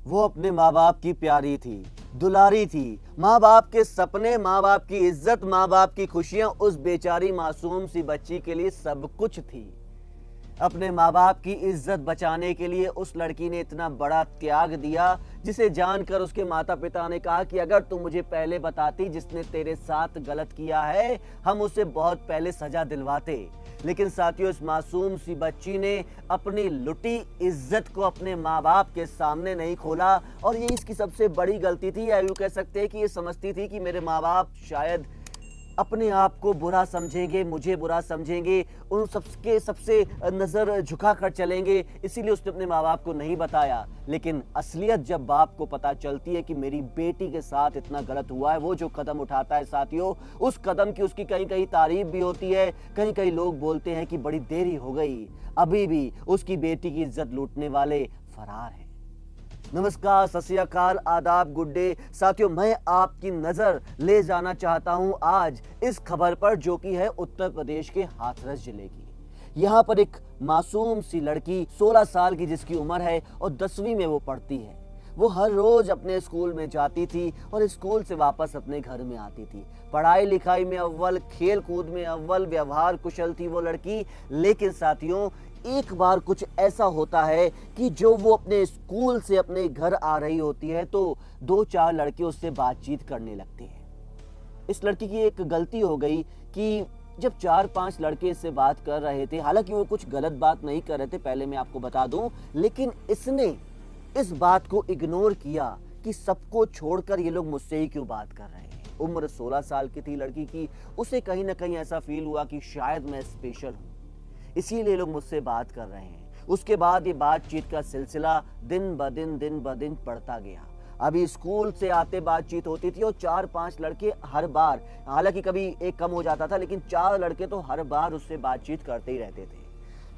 वो अपने माँ बाप की प्यारी थी, दुलारी थी। माँ बाप के सपने, माँ बाप की इज्जत, माँ बाप की खुशियां उस बेचारी मासूम सी बच्ची के लिए सब कुछ थी। अपने माँ बाप की इज्जत बचाने के लिए उस लड़की ने इतना बड़ा त्याग दिया, जिसे जानकर उसके माता पिता ने कहा कि अगर तुम मुझे पहले बताती जिसने तेरे साथ गलत किया है, हम उसे बहुत पहले सजा दिलवाते। लेकिन साथियों, इस मासूम सी बच्ची ने अपनी लुटी इज्जत को अपने माँ बाप के सामने नहीं खोला, और ये इसकी सबसे बड़ी गलती थी। या यूं कह सकते हैं कि ये समझती थी कि मेरे माँ बाप शायद अपने आप को बुरा समझेंगे, मुझे बुरा समझेंगे, उन सबके सबसे नज़र झुका कर चलेंगे, इसीलिए उसने अपने माँ बाप को नहीं बताया। लेकिन असलियत जब बाप को पता चलती है कि मेरी बेटी के साथ इतना गलत हुआ है, वो जो कदम उठाता है साथियों, उस कदम की उसकी कहीं कहीं तारीफ भी होती है, कहीं कहीं लोग बोलते हैं कि बड़ी देरी हो गई, अभी भी उसकी बेटी की इज्जत लूटने वाले फरार हैं। नमस्कार, सत श्री अकाल, आदाब, गुड डे साथियों। मैं आपकी नजर ले जाना चाहता हूं आज इस खबर पर, जो कि है उत्तर प्रदेश के हाथरस जिले की। यहां पर एक मासूम सी लड़की 16 साल की जिसकी उम्र है और 10वीं में वो पढ़ती है। वो हर रोज अपने स्कूल में जाती थी और स्कूल से वापस अपने घर में आती थी। पढ़ाई लिखाई में अव्वल, खेल कूद में अव्वल, व्यवहार कुशल थी वो लड़की। लेकिन साथियों, एक बार कुछ ऐसा होता है कि जो वो अपने स्कूल से अपने घर आ रही होती है तो 2-4 लड़के उससे बातचीत करने लगते हैं। इस लड़की की एक गलती हो गई कि जब 4-5 लड़के इससे बात कर रहे थे, हालांकि वो कुछ गलत बात नहीं कर रहे थे, पहले मैं आपको बता दूं, लेकिन इसने इस बात को इग्नोर किया कि सबको छोड़कर ये लोग मुझसे ही क्यों बात कर रहे हैं। उम्र 16 साल की थी लड़की की। उसे कहीं ना कहीं ऐसा फील हुआ कि शायद मैं स्पेशल हूं, इसीलिए लोग मुझसे बात कर रहे हैं। उसके बाद ये बातचीत का सिलसिला दिन ब दिन बढ़ता गया। अभी स्कूल से आते बातचीत होती थी और 4-5 लड़के हर बार, हालांकि कभी एक कम हो जाता था, लेकिन 4 लड़के तो हर बार उससे बातचीत करते ही रहते थे।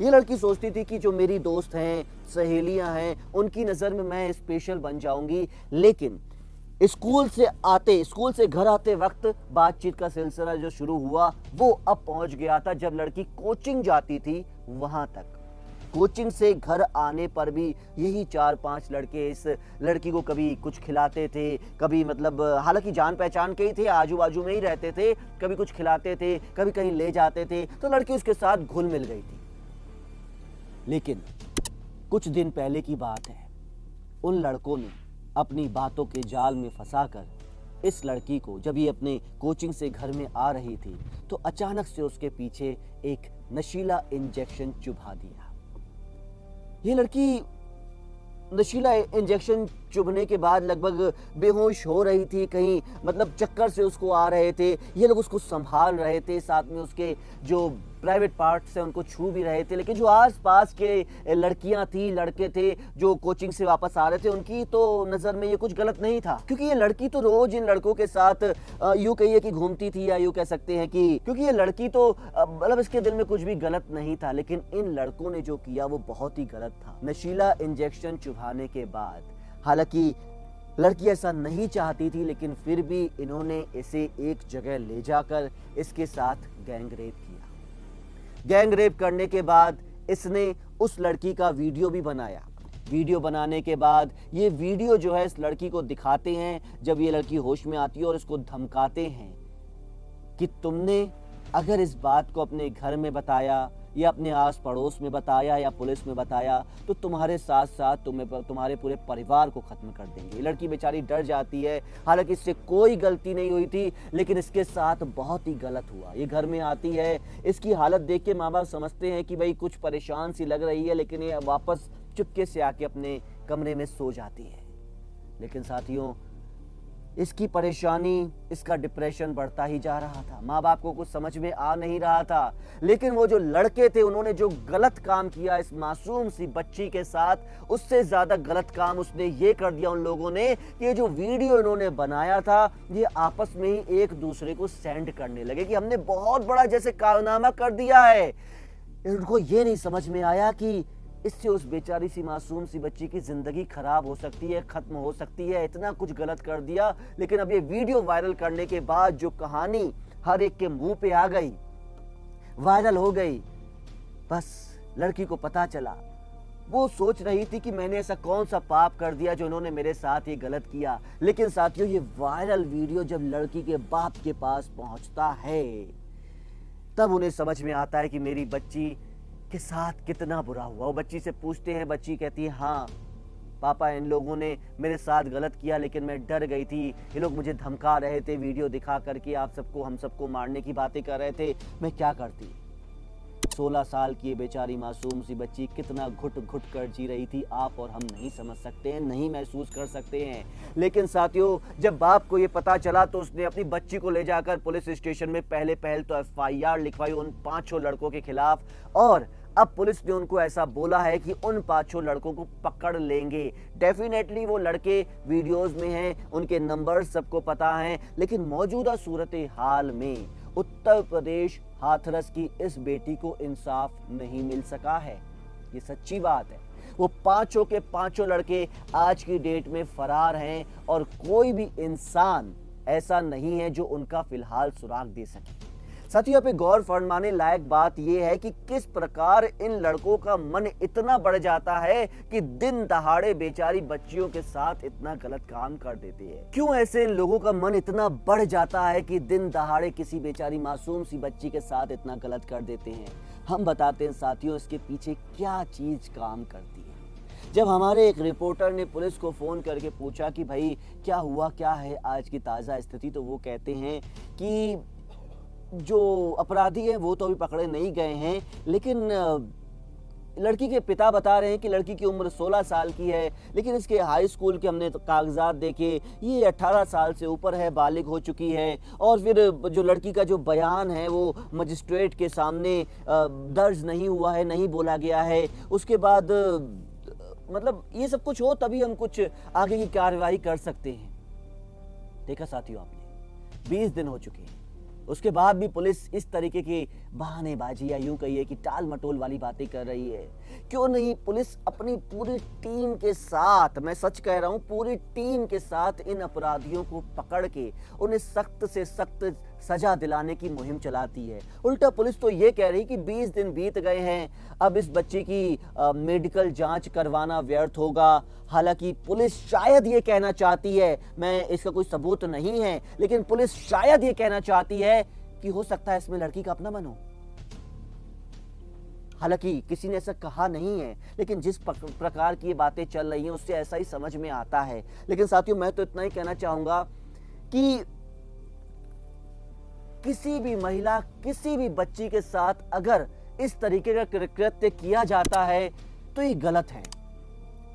ये लड़की सोचती थी कि जो मेरी दोस्त हैं, सहेलियां हैं, उनकी नज़र में मैं स्पेशल बन जाऊंगी। लेकिन स्कूल से घर आते वक्त बातचीत का सिलसिला जो शुरू हुआ वो अब पहुंच गया था जब लड़की कोचिंग जाती थी वहां तक। कोचिंग से घर आने पर भी यही 4-5 लड़के इस लड़की को कभी कुछ खिलाते थे, कभी मतलब हालांकि जान पहचान के ही थे, आजू बाजू में ही रहते थे, कभी कुछ खिलाते थे, कभी कहीं ले जाते थे, तो लड़की उसके साथ घुल मिल गई थी। लेकिन कुछ दिन पहले की बात है, उन लड़कों ने अपनी बातों के जाल में फंसाकर इस लड़की को, जब ये अपने कोचिंग से घर में आ रही थी, तो अचानक से उसके पीछे एक नशीला इंजेक्शन चुभा दिया। ये लड़की नशीला इंजेक्शन चुभने के बाद लगभग बेहोश हो रही थी, कहीं मतलब चक्कर से उसको आ रहे थे। ये लोग उसको संभाल रहे थे, साथ में उसके जो प्राइवेट पार्ट्स हैं उनको छू भी रहे थे। लेकिन जो आसपास के लड़कियां थी, लड़के थे जो कोचिंग से वापस आ रहे थे, उनकी तो नज़र में ये कुछ गलत नहीं था, क्योंकि ये लड़की तो रोज इन लड़कों के साथ यूं कहिए कि घूमती थी, या यूं कह सकते हैं कि क्योंकि ये लड़की तो मतलब इसके दिल में कुछ भी गलत नहीं था। लेकिन इन लड़कों ने जो किया वो बहुत ही गलत था। नशीला इंजेक्शन चुभाने के बाद, हालांकि लड़की ऐसा नहीं चाहती थी, लेकिन फिर भी इन्होंने इसे एक जगह ले जाकर इसके साथ गैंग रेप किया। गैंग रेप करने के बाद इसने उस लड़की का वीडियो भी बनाया। वीडियो बनाने के बाद ये वीडियो जो है इस लड़की को दिखाते हैं जब ये लड़की होश में आती है, और इसको धमकाते हैं कि तुमने अगर इस बात को अपने घर में बताया या अपने आस पड़ोस में बताया या पुलिस में बताया तो तुम्हारे साथ साथ तुम्हारे पूरे परिवार को खत्म कर देंगे। लड़की बेचारी डर जाती है, हालांकि इससे कोई गलती नहीं हुई थी, लेकिन इसके साथ बहुत ही गलत हुआ। ये घर में आती है, इसकी हालत देख के माँ बाप समझते हैं कि भाई कुछ परेशान सी लग रही है, लेकिन ये वापस चुपके से आके अपने कमरे में सो जाती है। लेकिन साथियों, इसकी परेशानी, इसका डिप्रेशन बढ़ता ही जा रहा था। माँ बाप को कुछ समझ में आ नहीं रहा था। लेकिन वो जो लड़के थे, उन्होंने जो गलत काम किया इस मासूम सी बच्ची के साथ, उससे ज्यादा गलत काम उसने ये कर दिया उन लोगों ने कि ये जो वीडियो इन्होंने बनाया था, ये आपस में ही एक दूसरे को सेंड करने लगे कि हमने बहुत बड़ा जैसे कारनामा कर दिया है। उनको ये नहीं समझ में आया कि इससे उस बेचारी सी मासूम सी बच्ची की जिंदगी खराब हो सकती है, खत्म हो सकती है। इतना कुछ गलत कर दिया। लेकिन अब ये वीडियो वायरल करने के बाद जो कहानी हर एक के मुंह पे आ गई, वायरल हो गई, बस लड़की को पता चला वो सोच रही थी कि मैंने ऐसा कौन सा पाप कर दिया जो उन्होंने मेरे साथ ये गलत किया। लेकिन साथियों, ये वायरल वीडियो जब लड़की के बाप के पास पहुंचता है तब उन्हें समझ में आता है कि मेरी बच्ची के साथ कितना बुरा हुआ। वो बच्ची से पूछते हैं, बच्ची कहती है, हाँ पापा, इन लोगों ने मेरे साथ गलत किया, लेकिन मैं डर गई थी। ये लोग मुझे धमका रहे थे, वीडियो दिखा करके आप सबको, हम सबको मारने की बातें कर रहे थे। मैं क्या करती। 16 साल की ये बेचारी मासूम सी बच्ची कितना घुट घुट कर जी रही थी, आप और हम नहीं समझ सकते हैं, नहीं महसूस कर सकते हैं। लेकिन साथियों, जब बाप को ये पता चला तो उसने अपनी बच्ची को ले जाकर पुलिस स्टेशन में पहले तो FIR लिखवाई उन 5 लड़कों के खिलाफ। और अब पुलिस ने उनको ऐसा बोला है कि उन 5 लड़कों को पकड़ लेंगे। डेफिनेटली वो लड़के वीडियोस में हैं, उनके नंबर सबको पता हैं, लेकिन मौजूदा सूरत हाल में उत्तर प्रदेश हाथरस की इस बेटी को इंसाफ नहीं मिल सका है। ये सच्ची बात है। वो 5 के 5 लड़के आज की डेट में फरार हैं और कोई भी इंसान ऐसा नहीं है जो उनका फिलहाल सुराग दे सके। साथियों, यहाँ पे गौर फरमाने लायक बात यह है कि किस प्रकार इन लड़कों का मन इतना बढ़ जाता है कि दिन दहाड़े बेचारी बच्चियों के साथ इतना गलत काम कर देते हैं। क्यों ऐसे इन लोगों का मन इतना बढ़ जाता है कि दिन दहाड़े किसी बेचारी मासूम सी बच्ची के साथ इतना गलत कर देते हैं? हम बताते हैं साथियों, इसके पीछे क्या चीज काम करती है। जब हमारे एक रिपोर्टर ने पुलिस को फोन करके पूछा कि भाई क्या हुआ, क्या है आज की ताजा स्थिति, तो वो कहते हैं कि जो अपराधी हैं वो तो अभी पकड़े नहीं गए हैं, लेकिन लड़की के पिता बता रहे हैं कि लड़की की उम्र 16 साल की है, लेकिन इसके हाई स्कूल के हमने कागजात देखे, ये 18 साल से ऊपर है, बालिग हो चुकी है। और फिर जो लड़की का जो बयान है वो मजिस्ट्रेट के सामने दर्ज नहीं हुआ है, नहीं बोला गया है। उसके बाद मतलब ये सब कुछ हो तभी हम कुछ आगे की कार्रवाई कर सकते हैं। देखा साथियों आपने, 20 दिन हो चुके हैं, उसके बाद भी पुलिस इस तरीके की बहानेबाजी या यूं कहिए कि टाल मटोल वाली बातें कर रही है। क्यों नहीं पुलिस अपनी पूरी टीम के साथ, मैं सच कह रहा हूं, पूरी टीम के साथ इन अपराधियों को पकड़ के उन्हें सख्त से सख्त सजा दिलाने की मुहिम चलाती है? उल्टा पुलिस तो ये कह रही कि 20 दिन बीत गए हैं, अब इस बच्चे की मेडिकल जांच करवाना व्यर्थ होगा। हालांकि पुलिस शायद ये कहना चाहती है, मैं इसका कोई सबूत नहीं है, लेकिन पुलिस शायद ये कहना चाहती है कि हो सकता है इसमें लड़की का अपना मन हो। हालांकि किसी ने ऐसा कहा नहीं है, लेकिन जिस प्रकार की ये बातें चल रही हैं उससे ऐसा ही समझ में आता है। लेकिन साथियों, मैं तो इतना ही कहना चाहूंगा कि किसी भी महिला, किसी भी बच्ची के साथ अगर इस तरीके का कृत्य किया जाता है तो ये गलत है,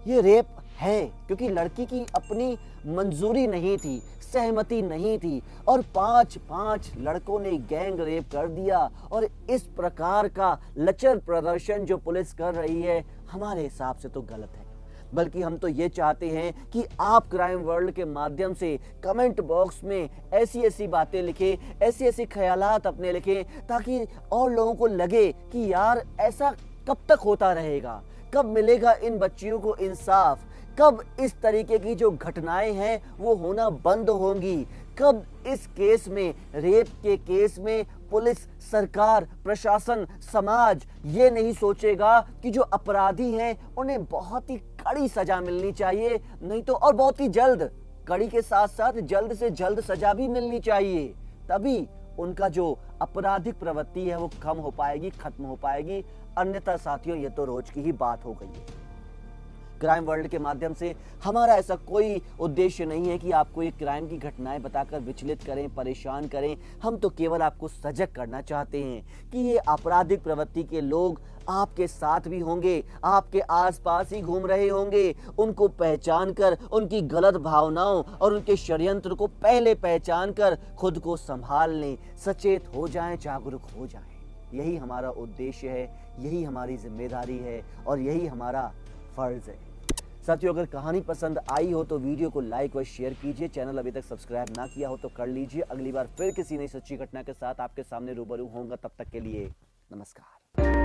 ये रेप है, क्योंकि लड़की की अपनी मंजूरी नहीं थी, सहमति नहीं थी, और 5 लड़कों ने गैंग रेप कर दिया। और इस प्रकार का लचर प्रदर्शन जो पुलिस कर रही है, हमारे हिसाब से तो गलत है। बल्कि हम तो ये चाहते हैं कि आप क्राइम वर्ल्ड के माध्यम से कमेंट बॉक्स में ऐसी ऐसी बातें लिखें, ऐसी ऐसी ख्यालात अपने लिखें, ताकि और लोगों को लगे कि यार ऐसा कब तक होता रहेगा, कब मिलेगा इन बच्चियों को इंसाफ, कब इस तरीके की जो घटनाएं हैं वो होना बंद होंगी, कब इस केस में, रेप के केस में पुलिस, सरकार, प्रशासन, समाज ये नहीं सोचेगा कि जो अपराधी हैं उन्हें बहुत ही कड़ी सजा मिलनी चाहिए, नहीं तो और बहुत ही जल्द, कड़ी के साथ साथ जल्द से जल्द सजा भी मिलनी चाहिए। तभी उनका जो आपराधिक प्रवृत्ति है वो कम हो पाएगी, खत्म हो पाएगी। अन्यथा साथियों, ये तो रोज की ही बात हो गई है। क्राइम वर्ल्ड के माध्यम से हमारा ऐसा कोई उद्देश्य नहीं है कि आपको ये क्राइम की घटनाएं बताकर विचलित करें, परेशान करें। हम तो केवल आपको सजग करना चाहते हैं कि ये आपराधिक प्रवृत्ति के लोग आपके साथ भी होंगे, आपके आसपास ही घूम रहे होंगे। उनको पहचान कर, उनकी गलत भावनाओं और उनके षड्यंत्र को पहले पहचान कर खुद को संभाल लें, सचेत हो जाएं, जागरूक हो जाएं। यही हमारा उद्देश्य है, यही हमारी जिम्मेदारी है और यही हमारा फर्ज है। साथियों, अगर कहानी पसंद आई हो तो वीडियो को लाइक व शेयर कीजिए। चैनल अभी तक सब्सक्राइब ना किया हो तो कर लीजिए। अगली बार फिर किसी नई सच्ची घटना के साथ आपके सामने रूबरू होऊंगा। तब तक के लिए नमस्कार।